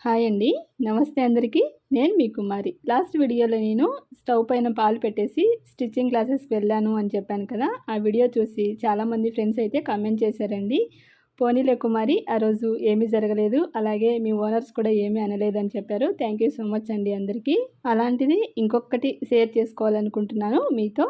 Hi అండి. నమస్తే అందరికీ. నేను మీ కుమారి. లాస్ట్ వీడియోలో నేను స్టవ్ పైన పాలు పెట్టేసి స్టిచ్చింగ్ క్లాసెస్కి వెళ్ళాను అని చెప్పాను కదా. ఆ వీడియో చూసి చాలామంది ఫ్రెండ్స్ అయితే కామెంట్ చేశారండి. పోనీలే కుమారి, ఆ రోజు ఏమీ జరగలేదు, అలాగే మీ ఓనర్స్ కూడా ఏమీ అనలేదని చెప్పారు. థ్యాంక్ యూ సో మచ్ అండి అందరికీ. అలాంటిది ఇంకొకటి షేర్ చేసుకోవాలనుకుంటున్నాను మీతో.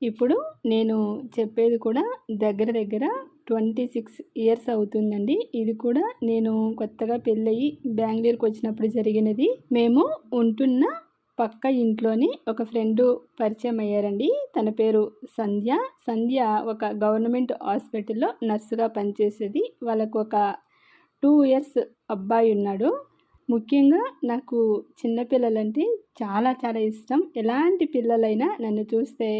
ఇప్పుడు నేను చెప్పేది కూడా దగ్గర దగ్గర 26 ఇయర్స్ అవుతుందండి. ఇది కూడా నేను కొత్తగా పెళ్ళయి బెంగళూరుకి వచ్చినప్పుడు జరిగినది. మేము ఉంటున్న పక్క ఇంట్లోని ఒక ఫ్రెండు పరిచయం అయ్యారండి. తన పేరు సంధ్య. సంధ్య ఒక గవర్నమెంట్ హాస్పిటల్లో నర్సుగా పనిచేసేది. వాళ్ళకు ఒక 2 ఇయర్స్ అబ్బాయి ఉన్నాడు. ముఖ్యంగా నాకు చిన్నపిల్లలంటే చాలా చాలా ఇష్టం. ఎలాంటి పిల్లలైనా నన్ను చూస్తే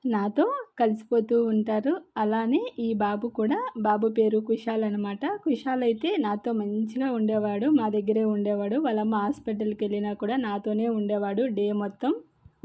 నాతో కలిసిపోతూ ఉంటారు. అలానే ఈ బాబు కూడా, బాబు పేరు కుశాల్ అనమాట. కుశాల్ అయితే నాతో మంచిగా ఉండేవాడు, మా దగ్గరే ఉండేవాడు. వాళ్ళమ్మ హాస్పిటల్కి వెళ్ళినా కూడా నాతోనే ఉండేవాడు డే మొత్తం.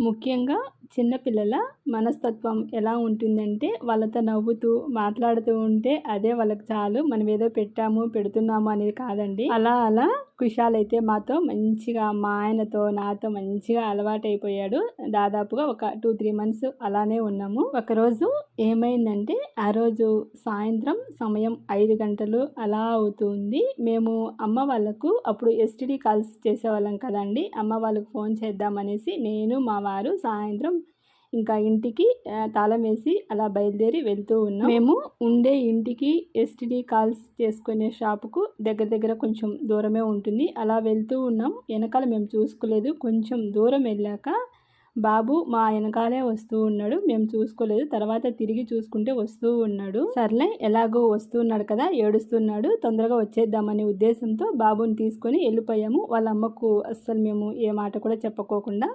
ముఖ్యంగా చిన్నపిల్లల మనస్తత్వం ఎలా ఉంటుందంటే, వాళ్ళతో నవ్వుతూ మాట్లాడుతూ ఉంటే అదే వాళ్ళకి చాలు. మనం ఏదో పెడుతున్నాము అనేది కాదండి. అలా కుశాల్ అయితే మాతో మంచిగా, మా ఆయనతో నాతో మంచిగా అలవాటైపోయాడు. దాదాపుగా ఒక 2-3 మంత్స్ అలానే ఉన్నాము. ఒకరోజు ఏమైందంటే, ఆ రోజు సాయంత్రం సమయం 5 గంటలు అలా అవుతుంది. మేము అమ్మ వాళ్ళకు అప్పుడు STD కాల్స్ చేసేవాళ్ళం కదండి. అమ్మ వాళ్ళకు ఫోన్ చేద్దామనేసి నేను మా వారు సాయంత్రం ఇంకా ఇంటికి తాళం వేసి అలా బయలుదేరి వెళ్తూ ఉన్నాం. మేము ఉండే ఇంటికి STD కాల్స్ చేసుకునే షాపుకు దగ్గర కొంచెం దూరమే ఉంటుంది. అలా వెళ్తూ ఉన్నాం. వెనకాల మేము చూసుకోలేదు. కొంచెం దూరం వెళ్ళాక బాబు మా వెనకాలే వస్తూ ఉన్నాడు. మేము చూసుకోలేదు. తర్వాత తిరిగి చూసుకుంటే వస్తూ ఉన్నాడు. సర్లే, ఎలాగో వస్తున్నాడు కదా, ఏడుస్తున్నాడు, తొందరగా వచ్చేద్దామనే ఉద్దేశంతో బాబుని తీసుకొని వెళ్ళిపోయాము. వాళ్ళ అమ్మకు అస్సలు మేము ఏ మాట కూడా చెప్పుకోకుండా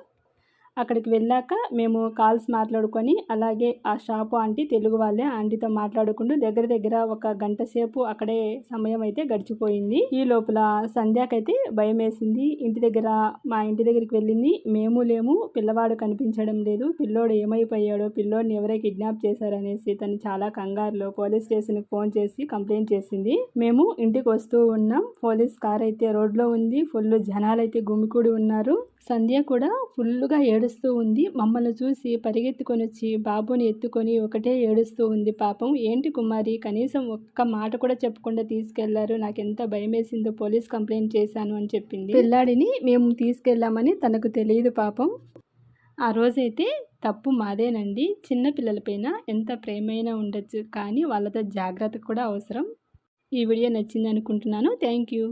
అక్కడికి వెళ్ళాక మేము కాల్స్ మాట్లాడుకొని, అలాగే ఆ షాపు ఆంటీ, తెలుగు వాళ్ళే, ఆంటీతో మాట్లాడుకుంటూ దగ్గర ఒక గంట సేపు అక్కడే సమయం అయితే గడిచిపోయింది. ఈ లోపల సంధ్యాకైతే భయం వేసింది. మా ఇంటి దగ్గరికి వెళ్ళింది. మేము లేము, పిల్లవాడు కనిపించడం లేదు, పిల్లోడు ఏమైపోయాడో, పిల్లోడిని ఎవరై కిడ్నాప్ చేశారనేసి తను చాలా కంగారులో పోలీస్ స్టేషన్కి ఫోన్ చేసి కంప్లైంట్ చేసింది. మేము ఇంటికి వస్తూ ఉన్నాం. పోలీస్ కార్ అయితే రోడ్లో ఉంది. ఫుల్ జనాలైతే గుమికూడి ఉన్నారు. సంధ్య కూడా ఫుల్గా ఏడుస్తూ ఉంది. మమ్మల్ని చూసి పరిగెత్తుకొని వచ్చి బాబుని ఎత్తుకొని ఒకటే ఏడుస్తూ ఉంది. పాపం, ఏంటి కుమారి, కనీసం ఒక్క మాట కూడా చెప్పకుండా తీసుకెళ్లారు, నాకెంత భయం వేసిందో, పోలీస్ కంప్లైంట్ చేశాను అని చెప్పింది. పిల్లాడిని మేము తీసుకెళ్ళామని తనకు తెలియదు పాపం. ఆ రోజైతే తప్పు మాదేనండి. చిన్న పిల్లలపైన ఎంత ప్రేమైనా ఉండొచ్చు, కానీ వాళ్ళతో జాగ్రత్త కూడా అవసరం. ఈ వీడియో నచ్చింది అనుకుంటున్నాను. Thank you.